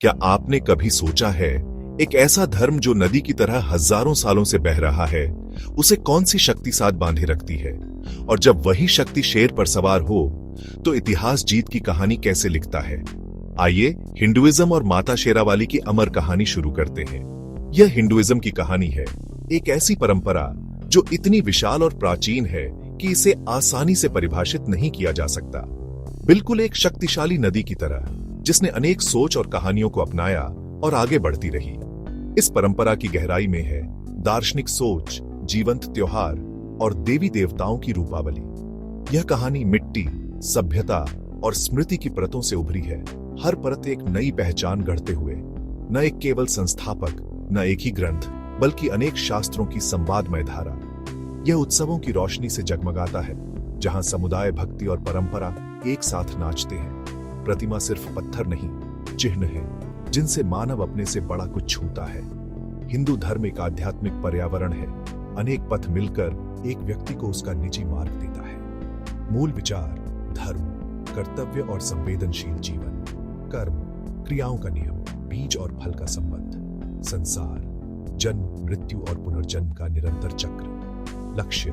क्या आपने कभी सोचा है, एक ऐसा धर्म जो नदी की तरह हजारों सालों से बह रहा है, उसे कौन सी शक्ति साथ बांधे रखती है? और जब वही शक्ति शेर पर सवार हो, तो इतिहास जीत की कहानी कैसे लिखता है? आइए हिंदुइज्म और माता शेरावाली की अमर कहानी शुरू करते हैं। यह हिंदुइज्म की कहानी है, एक ऐसी परंपरा जो इतनी विशाल और प्राचीन है कि इसे आसानी से परिभाषित नहीं किया जा सकता। बिल्कुल एक शक्तिशाली नदी की तरह, जिसने अनेक सोच और कहानियों को अपनाया और आगे बढ़ती रही। इस परंपरा की गहराई में है दार्शनिक सोच, जीवंत त्योहार और देवी देवताओं की रूपावली। यह कहानी मिट्टी, सभ्यता और स्मृति की परतों से उभरी है, हर परत एक नई पहचान गढ़ते हुए। न एक केवल संस्थापक, न एक ही ग्रंथ, बल्कि अनेक शास्त्रों की संवादमय धारा। यह उत्सवों की रोशनी से जगमगाता है, जहां समुदाय, भक्ति और परंपरा एक साथ नाचते हैं। प्रतिमा सिर्फ पत्थर नहीं, चिन्ह है जिनसे मानव अपने से बड़ा कुछ छूता है। हिंदू धर्म एक आध्यात्मिक पर्यावरण है, अनेक पथ मिलकर एक व्यक्ति को उसका निजी मार्ग देता है। मूल विचार, धर्म, कर्तव्य और संवेदनशील जीवन, कर्म, क्रियाओं का नियम, बीज और फल का संबंध, संसार, जन्म, मृत्यु और पुनर्जन्म का निरंतर चक्र, लक्ष्य,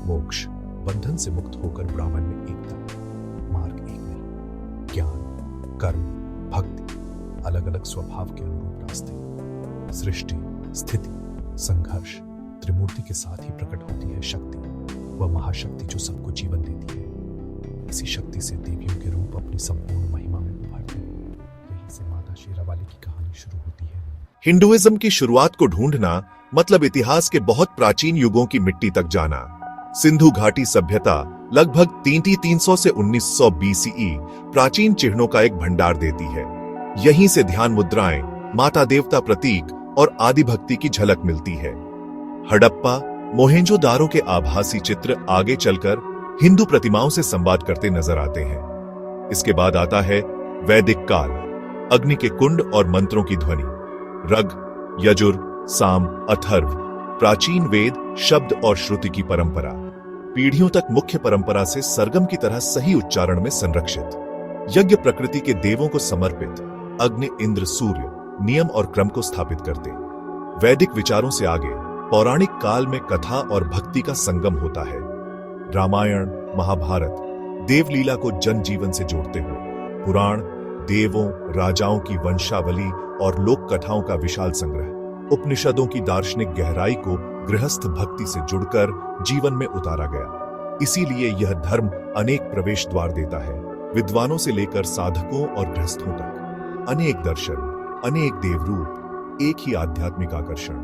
मोक्ष, बंधन से मुक्त होकर ब्राह्मण में एकता। मार्ग एक नहीं, ज्ञान, कर्म, भक्ति, अलग अलग स्वभाव के अनुरूप रास्ते। सृष्टि, स्थिति, संघर्ष, त्रिमूर्ति के साथ ही प्रकट होती है शक्ति, वह महाशक्ति जो सबको जीवन देती है। इसी शक्ति से देवियों के रूप अपनी संपूर्ण महिमा में उभरते हैं। यहीं से माता शेरावाली की कहानी शुरू होती है। हिंदुइज्म की शुरुआत को ढूंढना मतलब इतिहास के बहुत प्राचीन युगों की मिट्टी तक जाना। सिंधु घाटी सभ्यता लगभग 300 से 1900 बीसीई प्राचीन चिन्हों का एक भंडार देती है। यहीं से ध्यान मुद्राएं, माता देवता प्रतीक और आदि भक्ति की झलक मिलती है। हड़प्पा, मोहेंजोदारो के आभासी चित्र आगे चलकर हिंदू प्रतिमाओं से संवाद करते नजर आते हैं। इसके बाद आता है वैदिक काल, अग्नि के कुंड और मंत्रों की ध्वनि। ऋग, यजुर, साम, अथर्व, प्राचीन वेद, शब्द और श्रुति की परंपरा, पीढ़ियों तक मुख्य परंपरा से सरगम की तरह सही उच्चारण में संरक्षित। यज्ञ प्रकृति के देवों को समर्पित, अग्नि, इंद्र, सूर्य नियम और क्रम को स्थापित करते। वैदिक विचारों से आगे पौराणिक काल में कथा और भक्ति का संगम होता है। रामायण, महाभारत देवलीला को जनजीवन से जोड़ते हुए, पुराण देवों, राजाओं की वंशावली और लोक कथाओं का विशाल संग्रह, उपनिषदों की दार्शनिक गहराई को गृहस्थ भक्ति से जुड़कर जीवन में उतारा गया। इसीलिए यह धर्म अनेक प्रवेश द्वार देता है, विद्वानों से लेकर साधकों और गृहस्थों तक। अनेक दर्शन, अनेक देवरूप, एक ही आध्यात्मिक आकर्षण।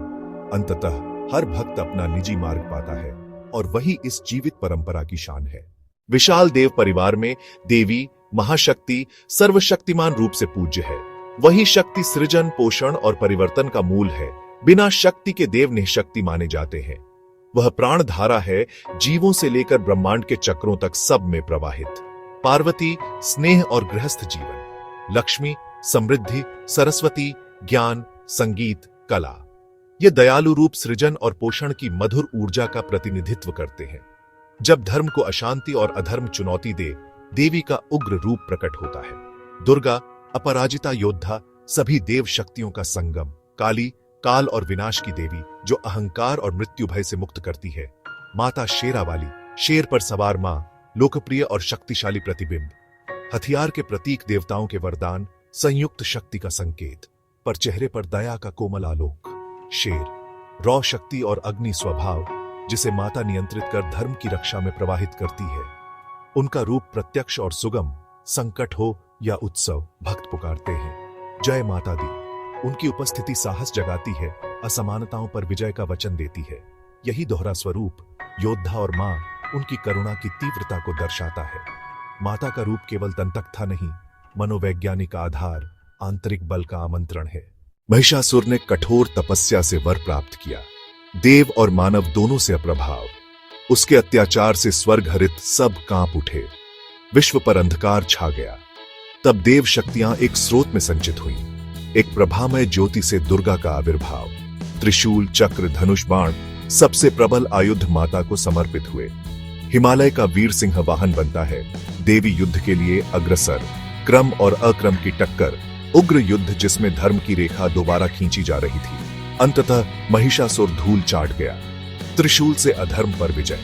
अंततः हर भक्त अपना निजी मार्ग पाता है, और वही इस जीवित परंपरा की शान है। विशाल देव परिवार में देवी, महाशक्ति सर्वशक्तिमान रूप से पूज्य है। वही शक्ति सृजन, पोषण और परिवर्तन का मूल है। बिना शक्ति के देव निःशक्ति माने जाते हैं। वह प्राण धारा है, जीवों से लेकर ब्रह्मांड के चक्रों तक सब में प्रवाहित। पार्वती, स्नेह और गृहस्थ जीवन। लक्ष्मी, समृद्धि, सरस्वती, ज्ञान, संगीत, कला। ये दयालु रूप सृजन और पोषण की मधुर ऊर्जा का प्रतिनिधित्व करते हैं। जब धर्म को अशांति और अधर्म चुनौती दे, देवी का उग्र रूप प्रकट होता है। दुर्गा, अपराजिता योद्धा, सभी देव शक्तियों का संगम। काली, काल और विनाश की देवी जो अहंकार और मृत्यु भय से मुक्त करती है। माता शेरावाली, शेर पर सवार मां, लोकप्रिय और शक्तिशाली प्रतिबिंब। हथियार के प्रतीक, देवताओं के वरदान, संयुक्त शक्ति का संकेत, पर चेहरे पर दया का कोमल आलोक। शेर, रौ शक्ति और अग्नि स्वभाव, जिसे माता नियंत्रित कर धर्म की रक्षा में प्रवाहित करती है। उनका रूप प्रत्यक्ष और सुगम, संकट हो या उत्सव, भक्त पुकारते हैं, जय माता दी। उनकी उपस्थिति साहस जगाती है, असमानताओं पर विजय का वचन देती है। यही दोहरा स्वरूप, योद्धा और मां, उनकी करुणा की तीव्रता को दर्शाता है। माता का रूप केवल दंतकथा नहीं, मनोवैज्ञानिक आधार, आंतरिक बल का आमंत्रण है। महिषासुर ने कठोर तपस्या से वर प्राप्त किया, देव और मानव दोनों से अप्रभाव। उसके अत्याचार से स्वर्ग हरित सब कांप उठे, विश्व पर अंधकार छा गया। तब देव शक्तियां एक स्रोत में संचित हुईं, एक प्रभामय ज्योति से दुर्गा का आविर्भाव। त्रिशूल, चक्र, धनुष, बाण, सबसे प्रबल आयुध माता को समर्पित हुए। हिमालय का वीर सिंह वाहन बनता है। देवी युद्ध के लिए अग्रसर, क्रम और अक्रम की टक्कर, उग्र युद्ध जिसमें धर्म की रेखा दोबारा खींची जा रही थी। अंततः महिषासुर धूल चाट गया, त्रिशूल से अधर्म पर विजय।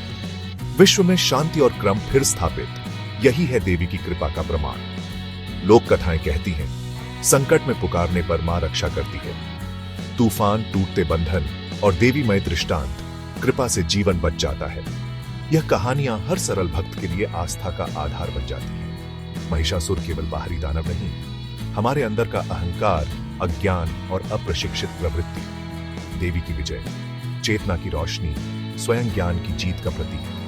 विश्व में शांति और क्रम फिर स्थापित। यही है देवी की कृपा का प्रमाण। लोक कथाएं कहती हैं, संकट में पुकारने पर मां रक्षा करती है। तूफान, टूटते बंधन और देवीमय दृष्टांत, कृपा से जीवन बच जाता है। यह कहानियां हर सरल भक्त के लिए आस्था का आधार बन जाती हैं। महिषासुर केवल बाहरी दानव नहीं, हमारे अंदर का अहंकार, अज्ञान और अप्रशिक्षित प्रवृत्ति। देवी की विजय, चेतना की रोशनी, स्वयं ज्ञान की जीत का प्रतीक।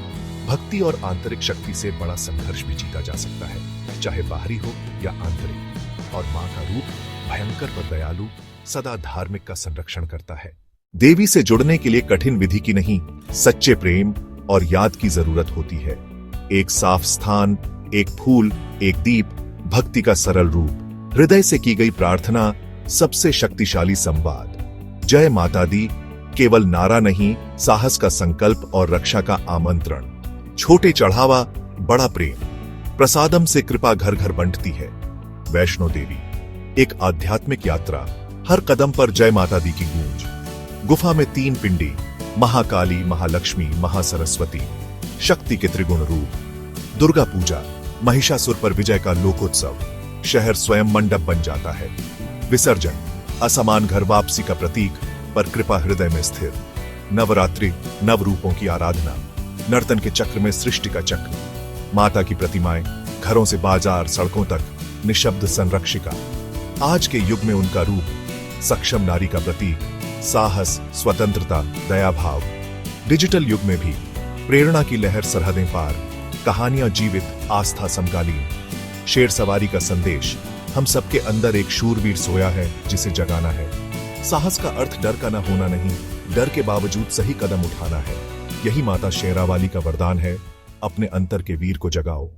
भक्ति और आंतरिक शक्ति से बड़ा संघर्ष भी जीता जा सकता है, चाहे बाहरी हो या आंतरिक। और मां का रूप भयंकर पर दयालु, सदा धार्मिक का संरक्षण करता है। देवी से जुड़ने के लिए कठिन विधि की नहीं, सच्चे प्रेम और याद की जरूरत होती है। एक साफ स्थान, एक फूल, एक दीप, भक्ति का सरल रूप, हृदय से की गई प्रार्थना, सबसे शक्तिशाली संवाद। जय माता दी केवल नारा नहीं, साहस का संकल्प और रक्षा का आमंत्रण। छोटे चढ़ावा, बड़ा प्रेम। प्रसादम से कृपा घर घर बंटती है। वैष्णो देवी, एक आध्यात्मिक यात्रा। हर कदम पर जय माता दी की गूंज। गुफा में 3 पिंडी, महाकाली, महालक्ष्मी, महासरस्वती, शक्ति के त्रिगुण रूप। दुर्गा पूजा, महिषासुर पर विजय का लोकोत्सव। शहर स्वयं मंडप बन जाता है। विसर्जन, असमान घर वापसी का प्रतीक, पर कृपा हृदय में स्थिर। नवरात्रि, नव रूपों की आराधना। नर्तन के चक्र में सृष्टि का चक्र। माता की प्रतिमाएं, घरों से बाजार, सड़कों तक, निशब्द संरक्षिका। आज के युग में उनका रूप, सक्षम नारी का प्रतीक, साहस, स्वतंत्रता, दया भाव। डिजिटल युग में भी प्रेरणा की लहर, सरहदें पार, कहानियां जीवित, आस्था समकालीन। शेर सवारी का संदेश, हम सबके अंदर एक शूरवीर सोया है जिसे जगाना है। साहस का अर्थ डर का न होना नहीं, डर के बावजूद सही कदम उठाना है। यही माता शेरावाली का वरदान है, अपने अंतर के वीर को जगाओ।